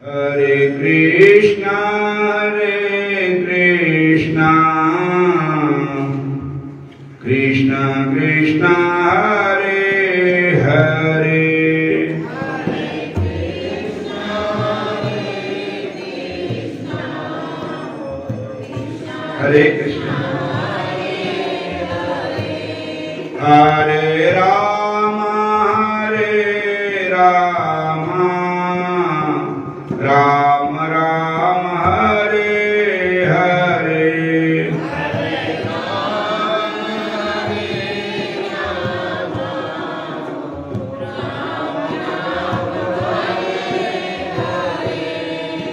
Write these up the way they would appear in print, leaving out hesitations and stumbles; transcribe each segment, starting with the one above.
Hare Krishna, Krishna Krishna, Hare Hare. Hare Krishna, Hare Rama, Rama Rama, Hare Hare.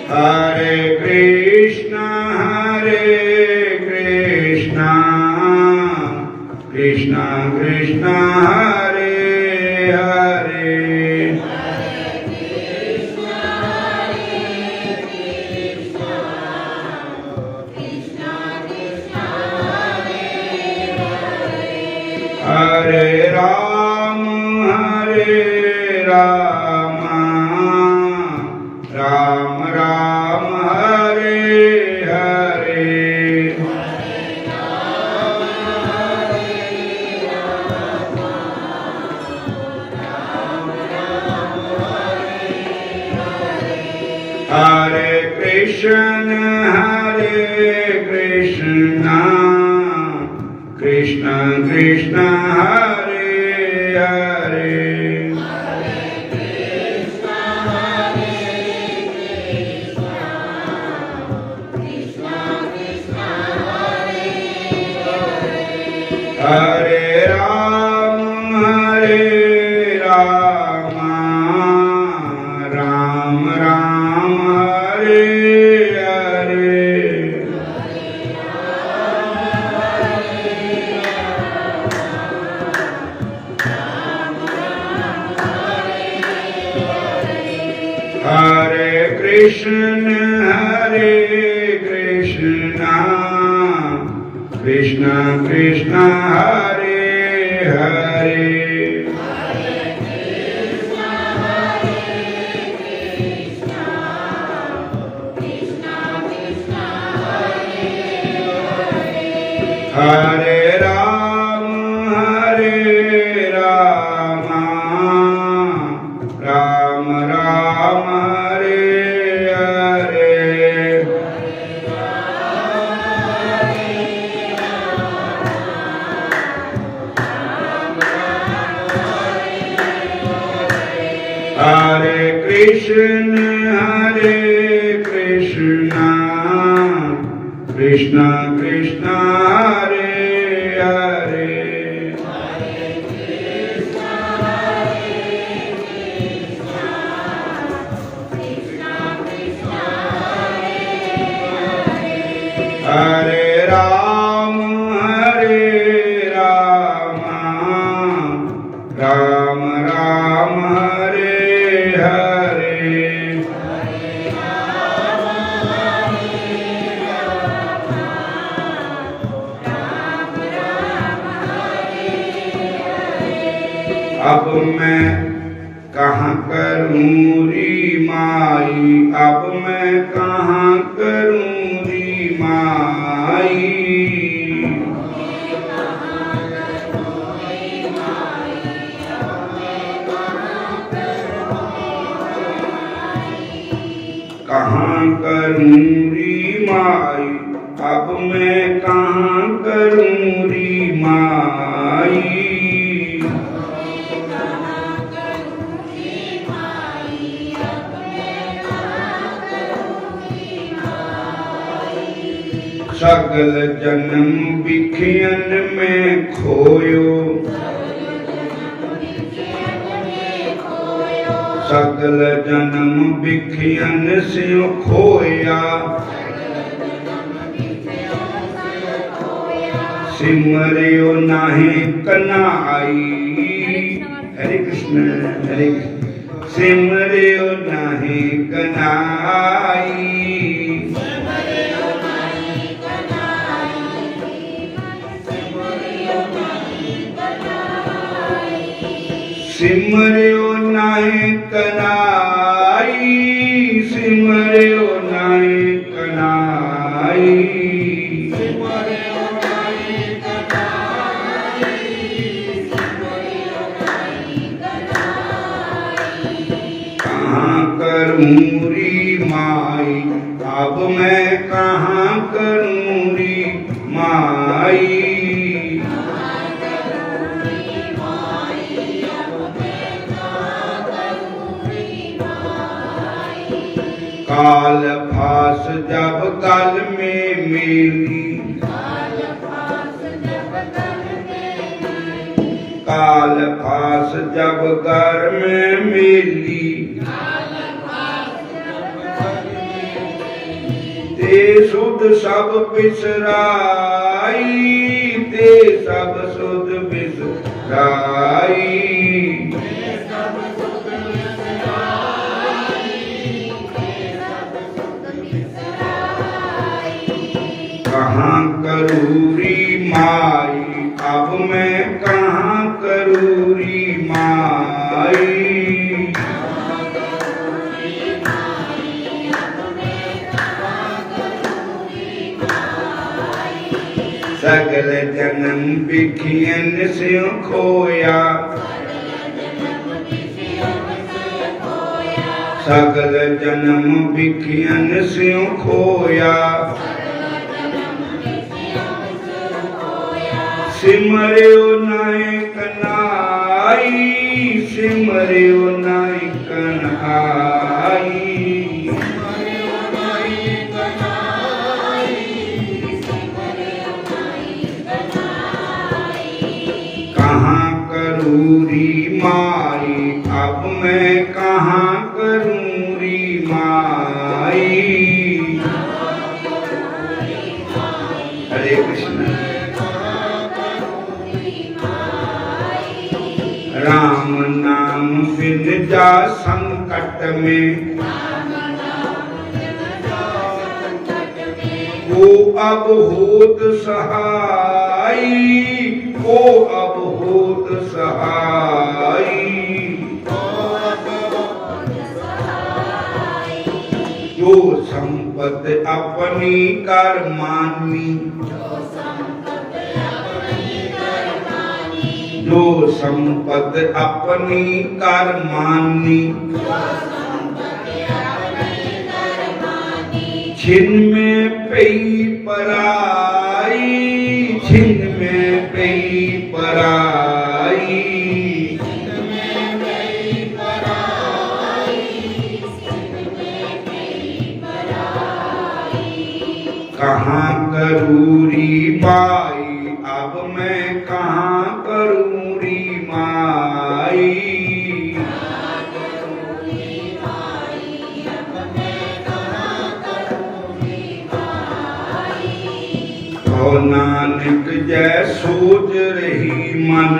Hare Krishna, Krishna Krishna, Hare Hare. Hare Rama, Rama Rama, Hare Hare. Hare Krishna, Krishna Krishna, Hare Hare. Hare Rama, Rama Rama, Hare Hare. Hare Krishna, Krishna Krishna, Hare Hare. Hare Rama, Rama Rama, Hare Hare. Hare Krishna, Krishna Krishna, Hare Hare. Hare Rama, Rama Rama, Hare Hare. अब मैं कहाँ करूँ री माई, अब मैं कहाँ करूँ री माई। कहाँ करूँ री माई, अब मैं कहाँ करूँ री माई। सगल जन्म बिखियन में खोयो, सगल जन्म बिखियन से खोया। सिमरियो नाहे कनाई, हरे कृष्ण हरे कृष्ण। सिमरियो नाहे कनाई, सिमरियो नाहे कनाई। सिमरियो नाहि कनाई। कहाँ करूँ री माई, अब मैं कहाँ करूँ री माई। काल फास जब गल में मेली, काल फास जब घर में मेली, ते सुध सब बिसराई, ते सब सुध बिसराई। कहाँ करूँ री माई, अब मैं कहाँ करूँ री माई। सगल जन्म बिखियन से खोया, सगल जन्म बिखियन से खोया। सिमरियो नाहि कनाई, सिमरियो नाहि कनाई। कहाँ करूँ री माई, अब मैं कहाँ करूँ री माई। हरे कृष्ण। राम नाम बिन जा संकट में, को अब होत सहाई, को अब होत सहाई। जो संपत्ति अपनी कर मानी, जो संपत्ति अपनी कर मानी। छिन में पई पराई, छिन में पई पराई। कहाँ करूँ री माई, अब मैं कहाँ करूँ री माई। तो नानक जय सोच रही मन,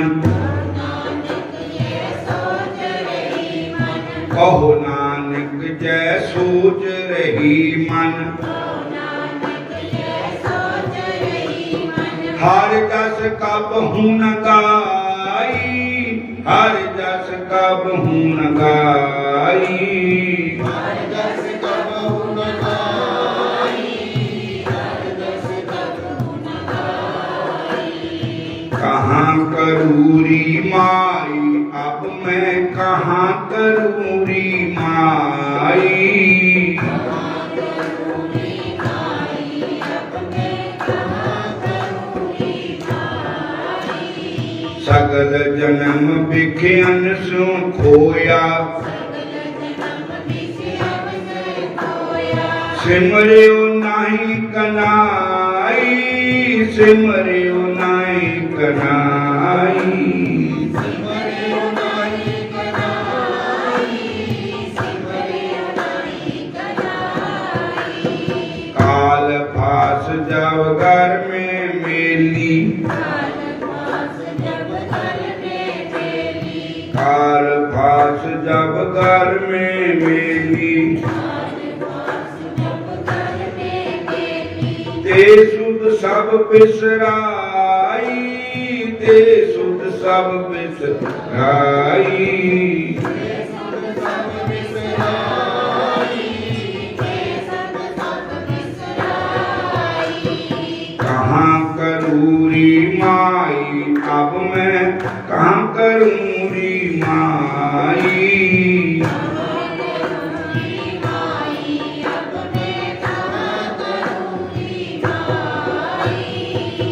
कहो नानक जय सोच रही मन। हर जस कब हूँ न गाई, हर जस कब हूँ न गाई। कहाँ करूँ री माई, अब मैं कहाँ करूँ री माई। सगल जन्म बिखियन सो खोया, सिमरियो नाहि कनाई, सिमरियो नाहि कनाई। काल फास जब घर में मेली, काल फास जब घर में मेली। ते सुध सब बिसराई, ते सुध सब बिसराई। माई।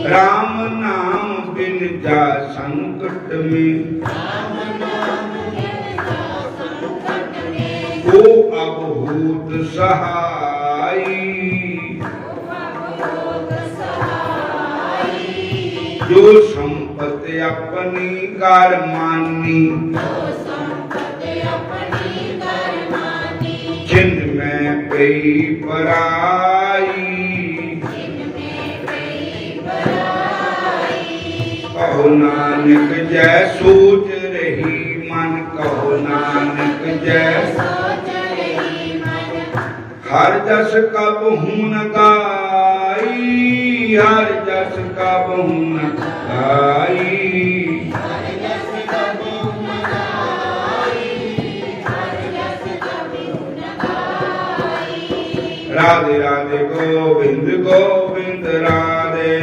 राम नाम बिन जा संकट में, को अबहूत सहाई। जो संपत्ति अपनी कर मानी, जिन में पई पराई। कहो नानक जय सोच रही मन, कहो नानक जय हर जस कबहू न गाई, हर जस कबहू न गाई। राधे राधे गोविंद गोविंद राधे,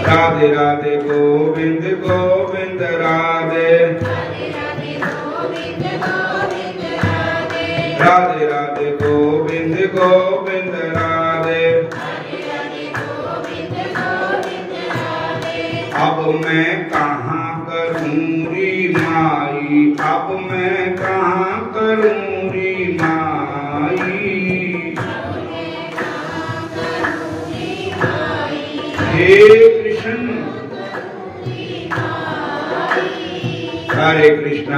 राधे राधे गोविंद गोविंद राधे, राधे राधे गोविंद गोविंद राधे। अब मैं कहाँ करूँ री माई, अब मैं कहाँ करूँ री माई। हे कृष्ण हरे कृष्ण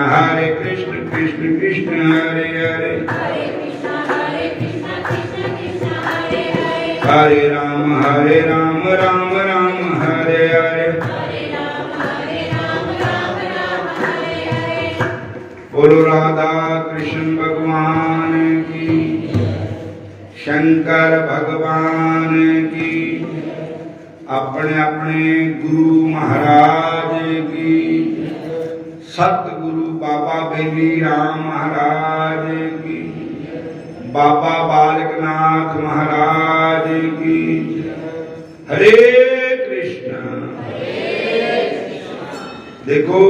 कृष्ण कृष्ण हरे हरे, हरे राम राम राम हरे हरे। बोलो राधा कृष्ण भगवान की, शंकर भगवान की, अपने अपने गुरु महाराज की, सतगुरु बाबा बेली राम महाराज की, बाबा बालकनाथ महाराज की। हरे कृष्णा। देखो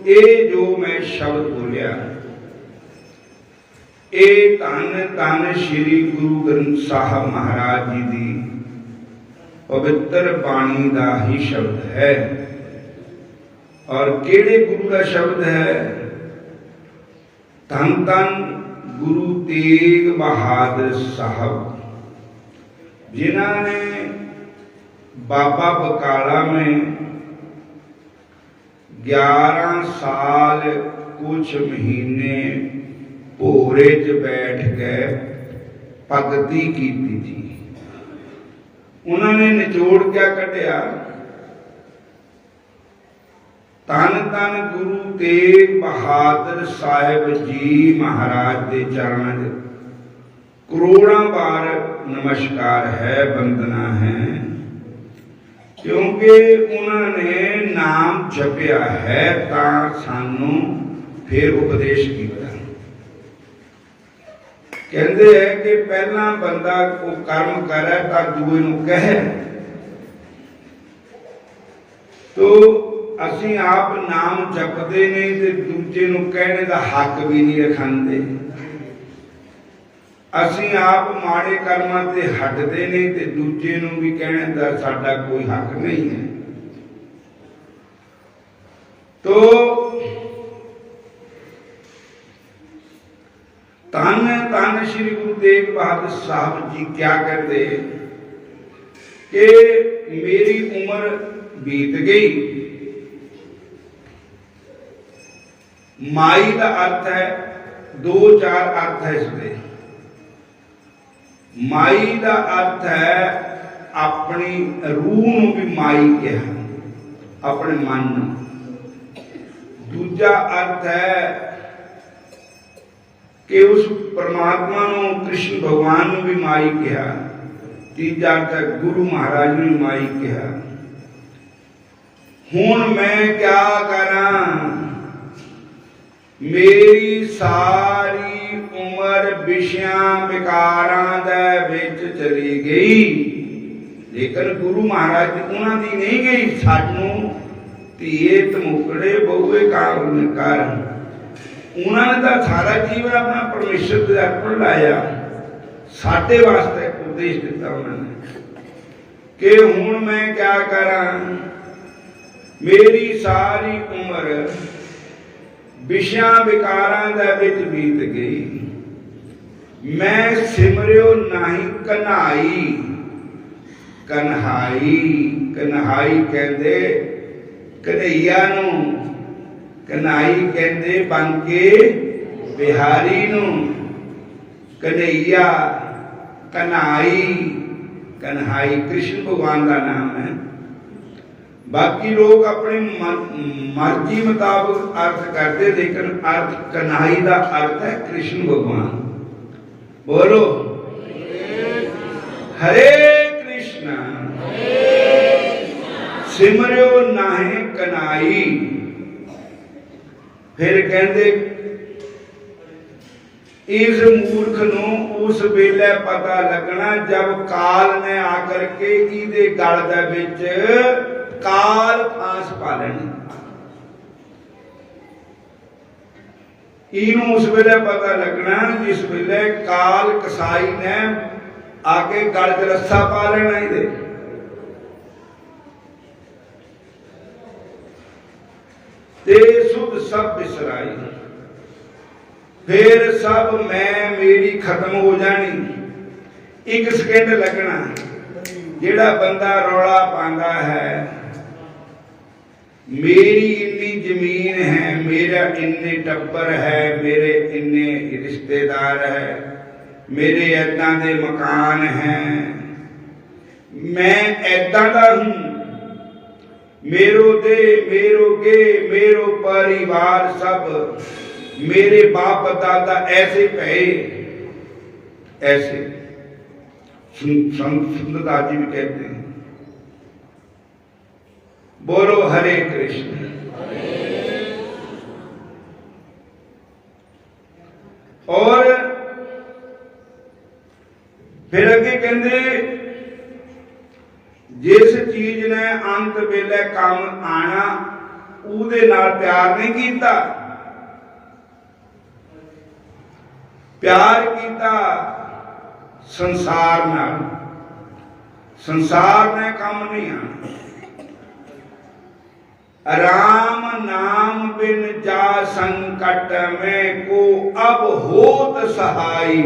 ये जो मैं शब्द बोलिया, ये धन धन श्री गुरु ग्रंथ साहब महाराज जी दी पवित्र बाणी का ही शब्द है। और केड़े गुरु का शब्द है? धन धन गुरु तेग बहादुर साहब, जिन्होंने बाबा बकाला में 11 साल कुछ महीने भोरे च बैठ के भगती की थी। उन्होंने निचोड़ क्या कटिया? धन धन गुरु तेग बहादुर साहिब जी महाराज के चरणों करोड़ों बार नमस्कार है, वंदना है, क्योंकि उन्होंने नाम जपिया है तां सानू फिर उपदेश किया। कहते हैं कि पहला बंदा को कर्म करे तां दूए नूं कहे, तो असी आप नाम जपते नहीं ते दूजे नूं कहने का हक भी नहीं रखांदे। असी आप माड़े कर्मां ते हटते नहीं ते दूजे नूं भी कहने का साडा कोई हक नहीं है। तो धन धन श्री गुरु तेग बहादुर साहब जी क्या कहते कि मेरी उम्र बीत गई। माई का अर्थ है, 2-4 अर्थ है इसमें। माई का अर्थ है अपनी रूह नूं भी माई कहा, अपने मन नूं। दूजा अर्थ है कि उस परमात्मा नूं, कृष्ण भगवान नूं भी माई कहा। तीजा अर्थ है गुरु महाराज नूं भी माई कहा। हुण मैं क्या करा? मेरी सारी उम्र विषयां विकारां दे विच चली गई, लेकिन गुरु महाराज उन्हां दी नहीं गई, सानू ਧੀਏ ਧਮੁਕੜੇ ਬਹੁਏ ਕਾਰਨ। उन्होंने तो सारा जीवन अपना परमेश्वर के अर्पण लाया, साडे वास्ते उपदेश दिता उन्होंने कि हुण मैं क्या करा, मेरी सारी उम्र विषयां विकारां दे विच बीत गई, मैं सिमरियो नहीं कन्हाई। कन्हाई कन्हाई कहंदे कन्हैया नूं, कन्हाई कहते बन के बिहारी नूं, कन्हैया कन्हाई। कन्हाई कृष्ण भगवान का नाम है। बाकी लोग अपनी मर्जी मुताबिक अर्थ करते, लेकिन अर्थ कन्हाई का अर्थ है कृष्ण भगवान। बोलो हरे कृष्ण सिमरियो नाहे कन्हाई। फिर कहते इस मूर्ख नूं उस वेले पता लगना जब काल ने आकर के इहदे गल दे विच काल फांस पा लेनी। इनू उस वेले पता लगना जिस वेले काल कसाई ने आके गल च रस्सा पा लेना इहदे। ते सुध सब बिसराई, फिर सब मैं मेरी खत्म हो जानी। एक सेकंड लगना। जेड़ा बंदा रौला पांदा है मेरी इन्नी जमीन है, मेरा इन्ने टब्बर है, मेरे इन्ने रिश्तेदार है, मेरे ऐदा दे मकान हैं, मैं ऐदा दा हूं, मेरो दे मेरो गे मेरो परिवार सब, मेरे बाप दादा ऐसे कहे। ऐसे सुंदरदास जी भी कहते हैं। बोलो हरे कृष्ण। और फिर अगे कहते जिस चीज ने अंत वेले काम आना उहदे नाल प्यार नहीं कीता, प्यार कीता संसार नाल, संसार ने काम नहीं आना। राम नाम बिन जा संकट में को अब होत सहाई,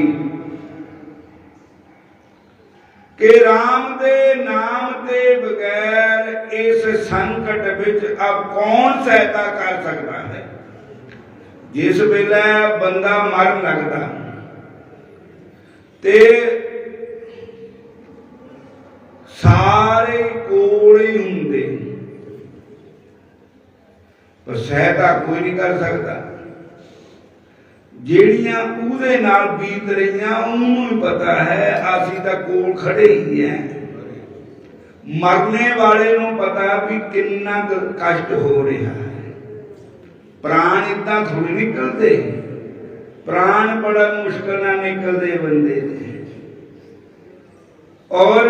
कि राम दे नाम दे बगैर इस संकट विच अब कौन सहायता कर सकता है। जिस वेले बंदा मर लगता ते सारे कोल ही हुंदे, पर सहायता कोई नहीं कर सकता। ਜਿਹੜੀਆਂ ਉਹਦੇ ਨਾਲ ਬੀਤ ਰਹੀਆਂ ਉਹਨੂੰ ਵੀ ਪਤਾ ਹੈ ਅਸੀਂ ਤਾਂ ਕੋਲ ਖੜੇ ਹੀ ਹੈ। ਮਰਨੇ ਵਾਲੇ ਨੂੰ ਪਤਾ ਵੀ ਕਿੰਨਾ ਕਸ਼ਟ ਹੋ ਰਿਹਾ ਹੈ। ਪ੍ਰਾਣ ਇਦਾਂ ਥੋੜੀ ਨਿਕਲਦੇ, ਪ੍ਰਾਣ ਬੜਾ ਮੁਸ਼ਕਲ ਨਾਲ ਨਿਕਲਦੇ ਬੰਦੇ ਦੇ। ਔਰ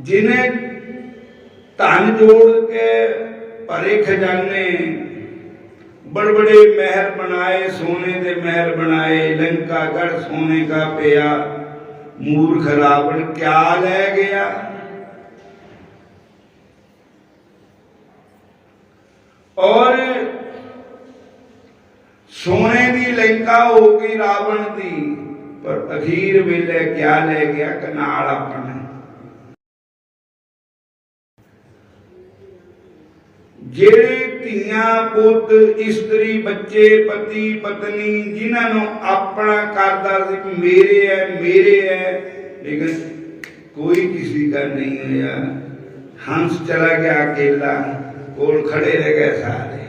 जिन्हें धन जोड़ के भरे खजाने, बड़े बड़े महल बनाए, सोने के महल बनाए, लंका गढ़ सोने का पिया, मूर्ख रावण क्या ले गया। और सोने की लंका हो गई रावण की, पर अखीर वेले क्या ले गया कनाल अपने। जेड़े धीआं पुत इस्त्री बच्चे पति पत्नी जिन्होंने अपना करदा सी मेरे है, लेकिन कोई किसी का नहीं होया। हंस चला गया अकेला, कोल खड़े रह गए सारे।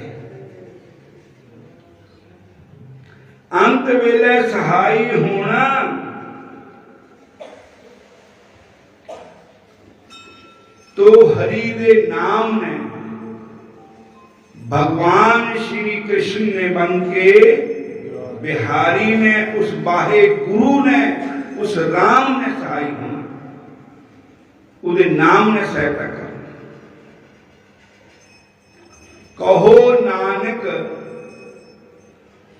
अंत वेले सहाई होना तो हरि दे नाम ने, भगवान श्री कृष्ण ने बन के बिहारी ने, उस बाहे गुरु ने, उस राम ने सहाय होना। ਉਹਦੇ ਨਾਮ ਨੇ ਸਹਾਇਤਾ ਕਰਨੀ। ਕਹੋ ਨਾਨਕ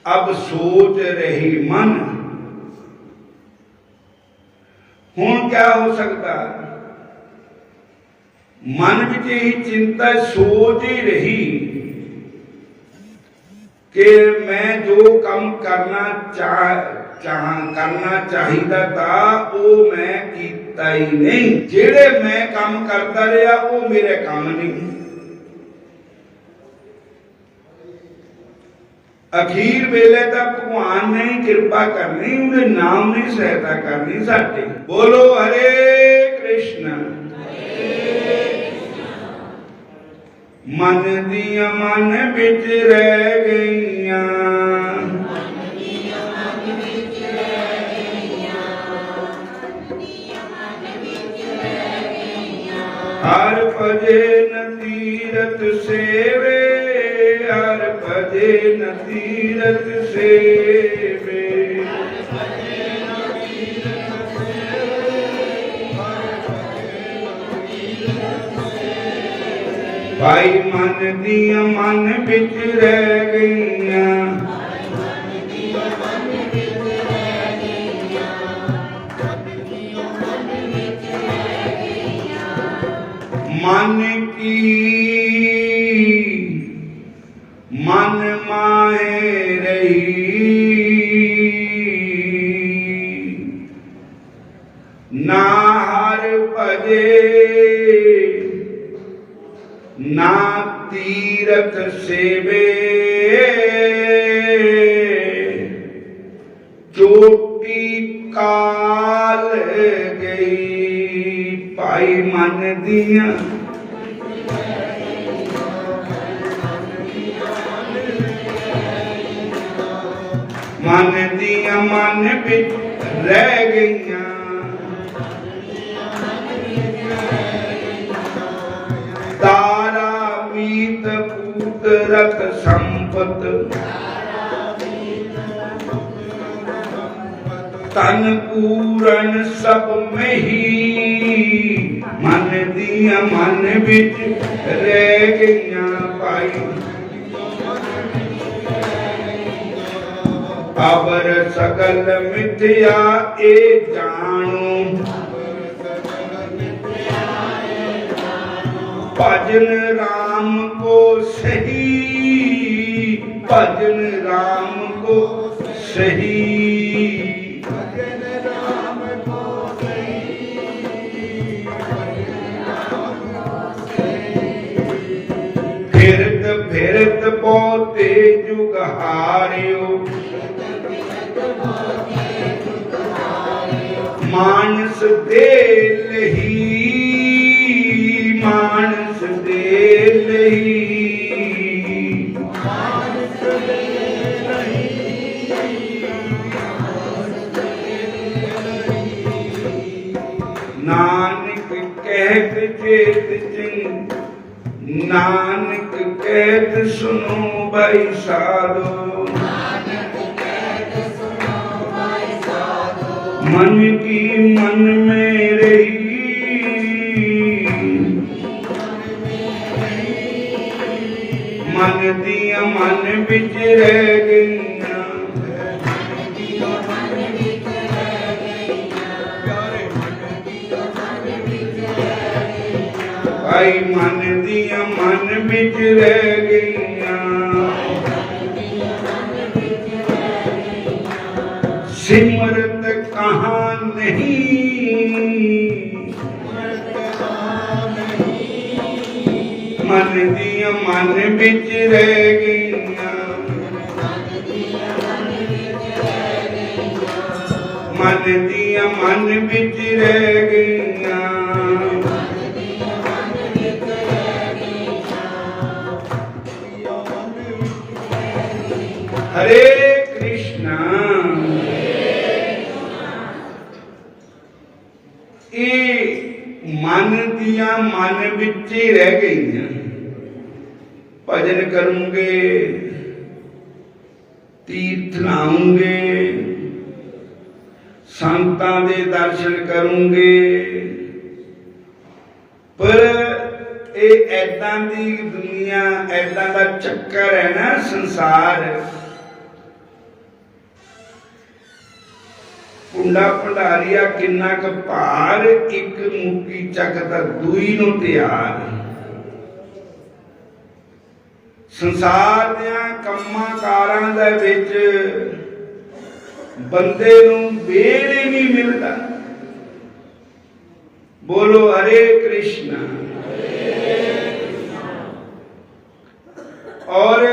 ਅਬ ਸੋਚ ਰਹੀ ਮਨ। ਹੁਣ ਕਿਆ ਹੋ ਸਕਦਾ? ਮਨ ਵਿੱਚ ਇਹੀ ਚਿੰਤਾ ਸੋਚ ਹੀ ਰਹੀ कि मैं जो काम करना करना चाहिदा था वो मैं कीता ही नहीं। जेड़े मैं काम करता रहा वो मेरे काम नहीं। अखीर वेले तक भगवान ने कृपा करनी, उन्हें नाम ने सहायता करनी साडी। बोलो हरे कृष्ण। मन दिया मन बिच रह गईयां, हर भजे न तीरथ सेवे, हर भजे न तीरथ सेवे। भाई मन दिया मन बिच रह गईयां, मन की मन माहे रही, ना हर भजे ना तीरथ सेवे। चोटी काल गई भाई मन दिया, मन दिया मन बिच रह गईयां, तारा मीत पूत रत संपत, तन पूरन सब में ही। मन दिया मन बिच रह गईयां भाई, अबर सकल मिथ्या ए जानो, भजन राम को सही, भजन राम को सही। भजन राम को सही, फिरत फिरत बहुते जुग हारियो, मानस दे लही, मानस दे लही। नानक कहत चेत चिंत, नानक कहत सुनो भाई साधो, मन की मन में रही, मन दिया मन बिच रह गईयां, भाई मन दिया मन बिच रह गईयां। सिमरत कहाँ नहीं, मन दिया मन बिच रह गईयां, मन दिया मन बिच रह गईयां। हरे कृष्णा। मन दिया मन विच ही रह गई। भजन करूंगे, तीर्थ लाऊंगे, संतां दे दर्शन करूंगे, ये ऐदां दी दुनिया, ऐदां दा चक्कर है ना संसार। कुंडा भंडारिया किन्ना क भार, एक मुक्की चकदा दूई नूं तैयार। संसार दियां कम्मां कारां दे विच बंदे नूं वेल ही नहीं मिलदा। बोलो हरे कृष्णा। और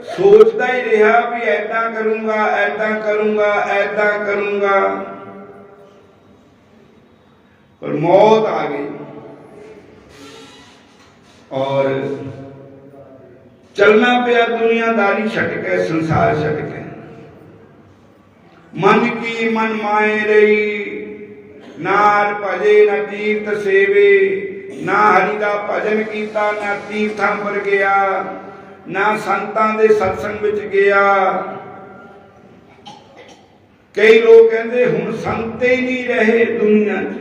सोचता ही रहा भी ऐदा करूंगा, ऐदा करूंगा, ऐदा करूंगा, पर मौत आ गई और चलना पिया दुनियादारी छट के, संसार छट के। मन की मन माए रही, नार भजे न तीर्थ सेवे, ना हरि दा भजन कीता, ना तीर्थां पर गया, ना संतां दे सत्संग विच गया। कई लोग कहते हुण संत ही नहीं रहे दुनिया च।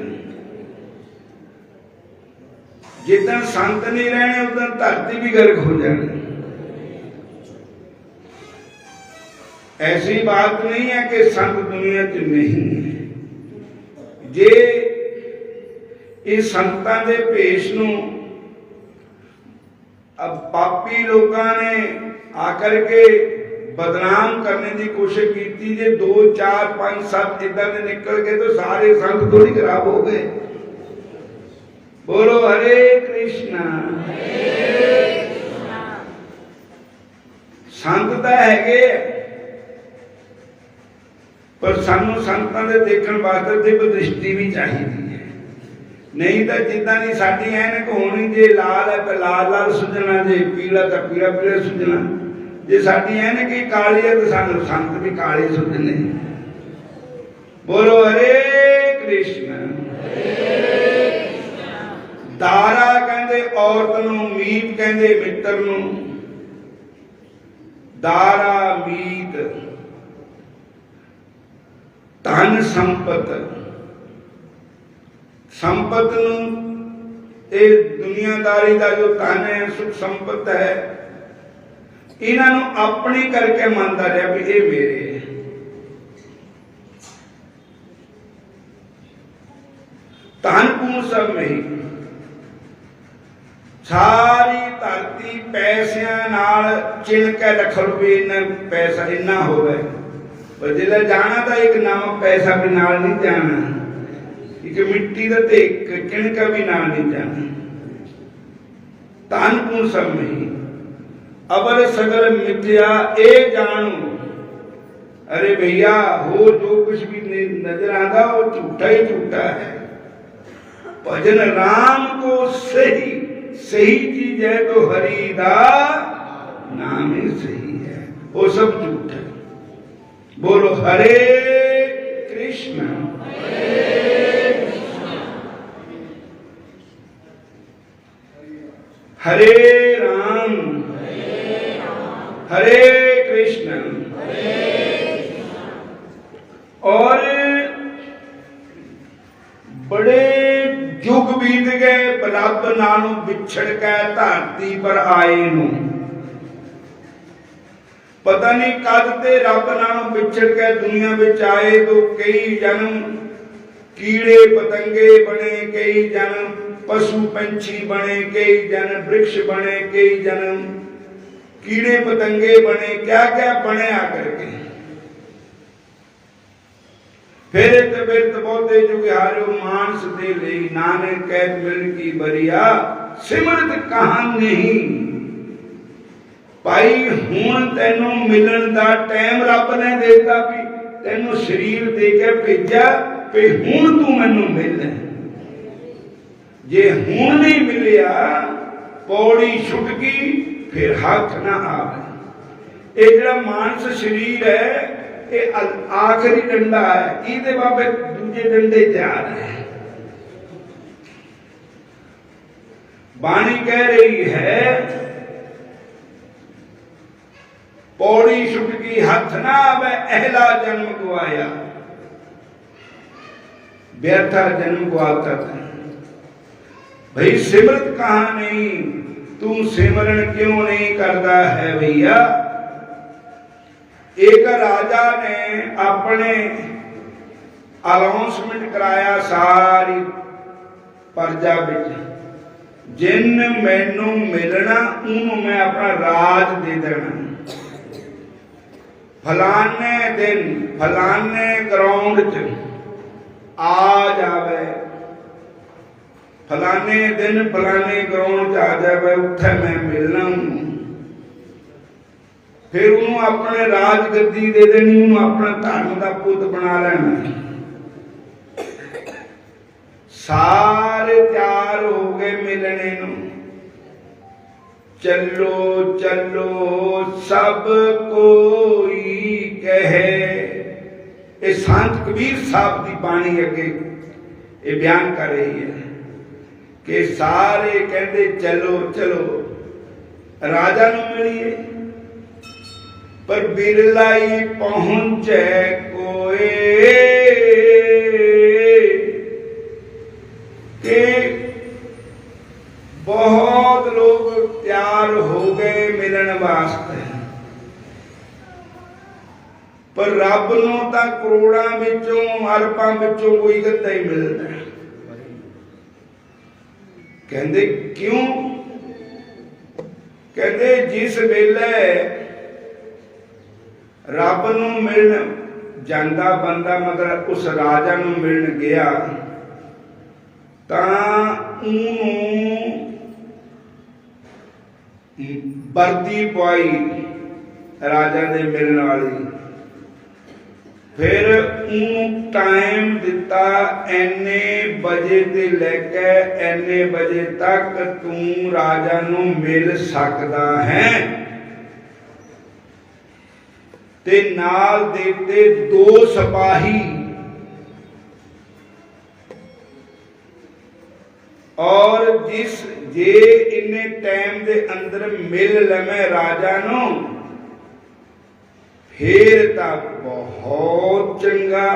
जिदन संत नहीं रहने उदन धरती भी गर्क हो जानी। ऐसी बात नहीं है कि संत दुनिया च नहीं है। जे इस संतां दे भेष नूं अब पापी लोगों ने आकर के बदनाम करने की कोशिश की। जे 2, 4, 5, 7 इधर से निकल गए तो सारे संत थोड़ी खराब हो गए। बोलो हरे कृष्णा। संत तो है पर सानू संतां दे देखण वास्ते दिव्य दृष्टि भी चाहिए। नहीं तो जिदा की साडी ऐनक होनी, जे लाल है तो लाल लाल सुझना, जे पीला तो पीला पीला सुझना। जे साडी ऐनक ही काली है तो सानू संत भी काले सुझने। बोलो हरे कृष्ण। दारा कहंदे औरत नूं, मीत कहंदे मित्र नूं। दारा मीत धन संपत। संपत नूं ये दुनियादारी का जो धन है, सुख संपत है, इन्हां नूं अपनी करके मानता रहा भी ये मेरे है। धन पूर्ण सब नहीं। सारी धरती पैसिਆਂ नाल चिन के रख लो भी इन्ना पैसा इन्ना होवे, पर जिले जाना तो एक नाम पैसा भी नाल नहीं जाना, एक मिट्टी का ते किणका भी नाल नहीं जाना। धन पूर्ण सब नहीं। अबर सगल मिथ्या ए जानो। अरे भैया हो जो कुछ भी नजर आता वो झूठा ही झूठा है। भजन राम को सही सही चीज है तो हरि दा नाम ही सही है, वो सब झूठ है। बोलो हरे कृष्ण। हरे राम हरे कृष्ण। और बड़े युग बीत गए रब नालों बिछड़ के धरती पर आए नूं। पता नहीं कद ते रब नालों बिछड़ के दुनिया विच आए तो कई जन्म कीड़े पतंगे बने, कई जन्म पशु पंछी बने, कई जन्म वृक्ष बने, कई जन्म कीड़े पतंगे बने, क्या क्या बने आकर के। फिर बहुते जुगिहारो मानस दे लई, नानक कहत मिल की बरिया सिमरत कहां नहीं। भाई हुण तैनू मिलन दा टाइम रब ने देता भी तैनू शरीर दे के भेजा भी हुण तू मैनू मिल। जे हुण नहीं मिलिया पौड़ी छुट गई फिर हाथ ना आवे। ये जिहड़ा मानस शरीर है ये आखिरी डंडा है, इहदे बाबे दूजे डंडे तैयार है। बाणी कह रही है पौड़ी छुट गई हथ ना आवे, अहला जन्म गवाया। व्यर्था जन्म गवाता था। भाई सिमरत कहाँ नहीं, तू सिमरन क्यों नहीं करता है भैया। एक राजा ने अपने अनाउंसमेंट कराया सारी प्रजा विच, जिन मैनू मिलना उन्होंने मैं अपना राज दे देना। फलाने दिन फलाने ग्राउंड च आ जावे, फलाने दिन फलाने ग्राउंड च आ जावे, उत्थे मैं मिलना हूं। फिर उन्होंने अपने राज गद्दी दे देनी, उन्होंने अपना धर्म का पुत बना लेना। सारे तैयार हो गए मिलने नूं, चलो चलो सब कोई कहे। ये संत कबीर साहब की बाणी अगे ये बयान कर रही है कि सारे कहते चलो चलो राजा नूं मिलिए, पर बिरला ही पहुंचे कोई कि बहुत लोग तैयार हो गए मिलने वास्ते, पर रब नूं तां करोड़ां विचों अरबां विचों कोई गद्दा ही मिलदा है। कहंदे क्यों? कहंदे जिस वेले रब नूं मिलण जांदा बंदा, मतलब उस राजा नूं मिलण गया, तां उन्होंने वर्दी पवाई राजा दे मिलने वाली, फिर उन्होंने टाइम दिता इन्ने बजे ते लैके इन्ने बजे तक तू राजा नूं मिल सकदा है, ते नाल देते 2 सिपाही, और जिस जे इन्ने टाइम दे अंदर मिल लवे राजा नूं, फिर तक बहुत चंगा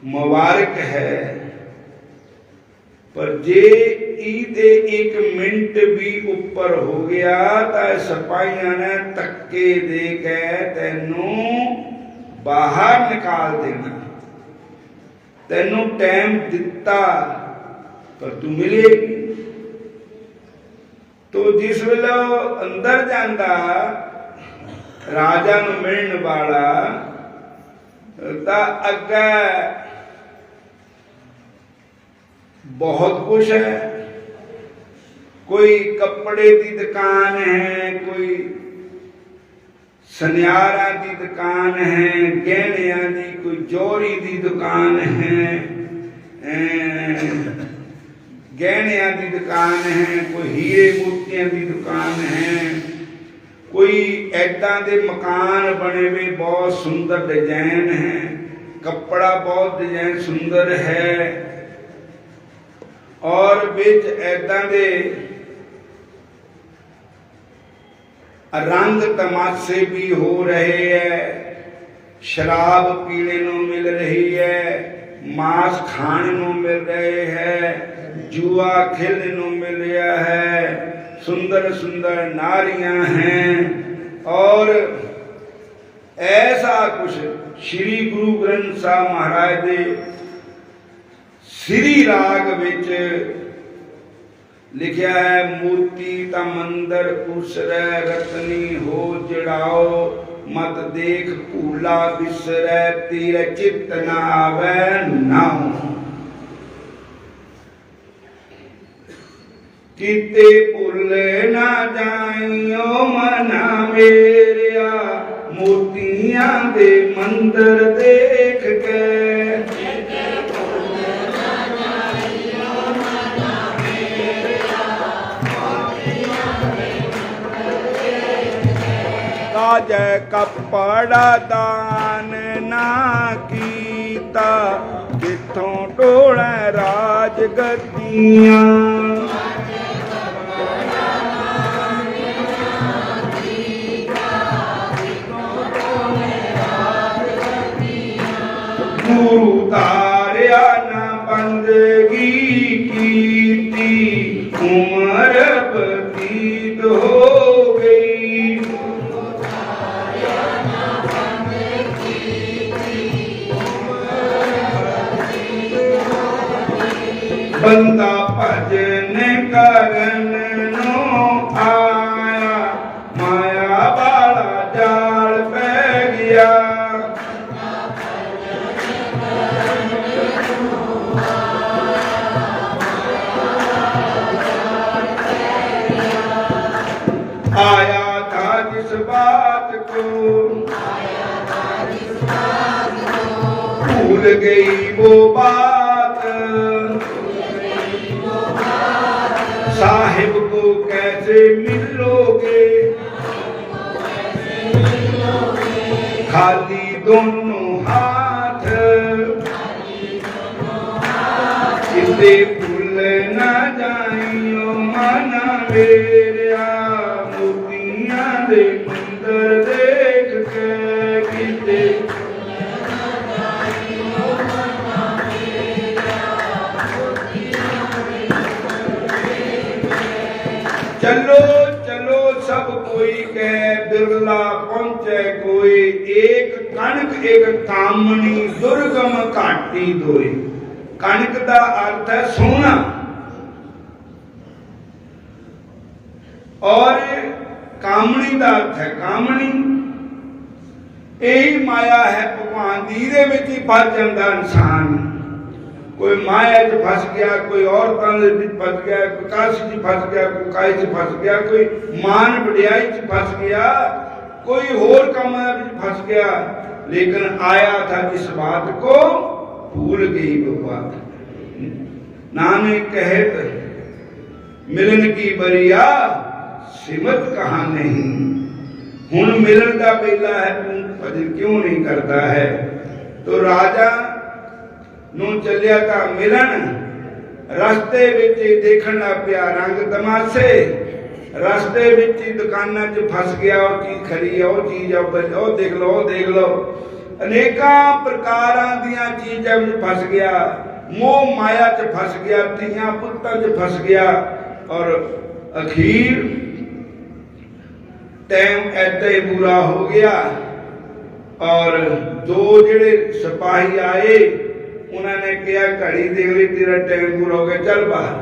मुबारक है। पर जे इहदे 1 मिनट भी ऊपर हो गया तो सिपाहियों ने धक्के दे के तैनूं बाहर निकाल देना। तैनूं टाइम दिता पर तू मिलेगी। तो जिस वेले अंदर जाता राजा नूं मिलण वाला, तां अगे बहुत कुछ है, कोई कपड़े की दुकान है, कोई सनियारा की दुकान है, गहनिया की कोई जोरी की दुकान है, गहनिया की दुकान है, कोई हीरे मोतियां की दुकान है, कोई ऐदा दे मकान बने हुए बहुत सुंदर डिजाइन है, कपड़ा बहुत डिजाइन सुंदर है, और बिच ऐदा दे रंग तमाशे भी हो रहे हैं, शराब पीने को मिल रही है, मांस खाने को मिल रहे हैं, जुआ खेलने को मिल रहा है, सुंदर सुंदर नारियां हैं, और ऐसा कुछ श्री गुरु ग्रंथ साहब महाराज दे श्री राग विच लिखा है, मोती ता मंदिर उसरै रतनी हो जड़ाओ, मत देख भूला बिसरै तेरे चित्त ना आवे नाम। किते भुल ना जाइयो मना मेरिया, मोतियां दे मंदिर देख के। जय कपड़ा दान ना कीता, जिथों टोले राज गद्दियां। गुरु तारिया ना बंदगी कीती, बंदा भजन करन नो आया, माया वाला जाल पै गया। आया था जिस बात को भूल गई वो बात, साहिब को कैसे मिलोगे, खाली दोनों हाथ, इसे भूल न जाइयो मना मेरा, मोतियां दे मंदिर देख के किते चलो चलो सब कोई कह, बिरला पहुंचे कोई, एक कणक एक कामनी दुर्गम घाटी दोए। कणक का अर्थ है सोना और कामनी का अर्थ है कामनी। यही माया है भगवान दी, इहदे विच ही फस जांदा इंसान। कोई माया च फस गया, कोई औरतां दे विच फस गया, कोई काशी च फस गया, कोई काई च फस गया, कोई मान वडियाई च फस गया, कोई होर कामां विच फस गया। लेकिन आया था जिस बात को भूल गई वो बात। नानक कहत मिलन की बरिया सिमत कहाँ नहीं, हुण मिलन का वेला है, तू भजन क्यों नहीं करता है। तो राजा नूं चलिया था मिलन, रस्ते विच देखण लग पिया रंग तमाशे, रस्ते विच दुकानां च फस गया, वो चीज खरी है, वो चीज ओ देख लो, वो देख लो, अनेकां प्रकारां दियां चीजां विच फस गया, मोह माया च फस गया, तियां पुत्तां च फस गया। और अखीर टाइम ऐदा ही बुरा हो गया और दो जिहड़े सिपाही आए उन्होंने कहा घड़ी देख ली, तेरा टाइम पूरा हो गया, चल बाहर।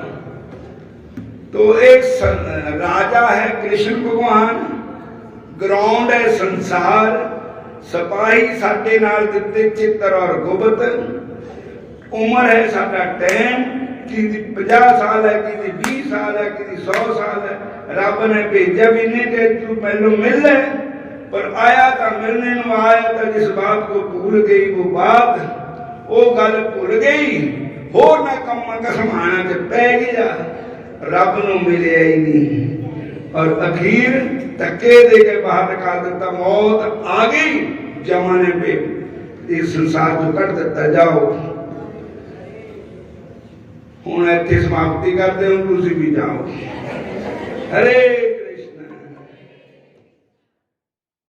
तो एक राजा है कृष्ण भगवान, ग्राउंड है संसार, सिपाही साडे नाल दिते चित्र और गुप्त, उम्र है साडा टाइम, कि 50 साल है, कि 20 साल है, कि 100 साल है। रब ने भेजा भी नहीं कि तू पहले मिल ले, पर आया तो मिलने को आया, तो जिस बात को भूल गई वो बात, वो गल भूल गई, होर ना कम्मां कसमाना ते पै गया, रब नूं मिलिया ही नहीं। और अखीर धक्के दे के बाहर निकाल दिता, मौत आ गई, जमाने पे इस संसार को कट दिता, जाओ हुण इत्थे समाप्ति करते हो, तुसीं भी जाओ। हरे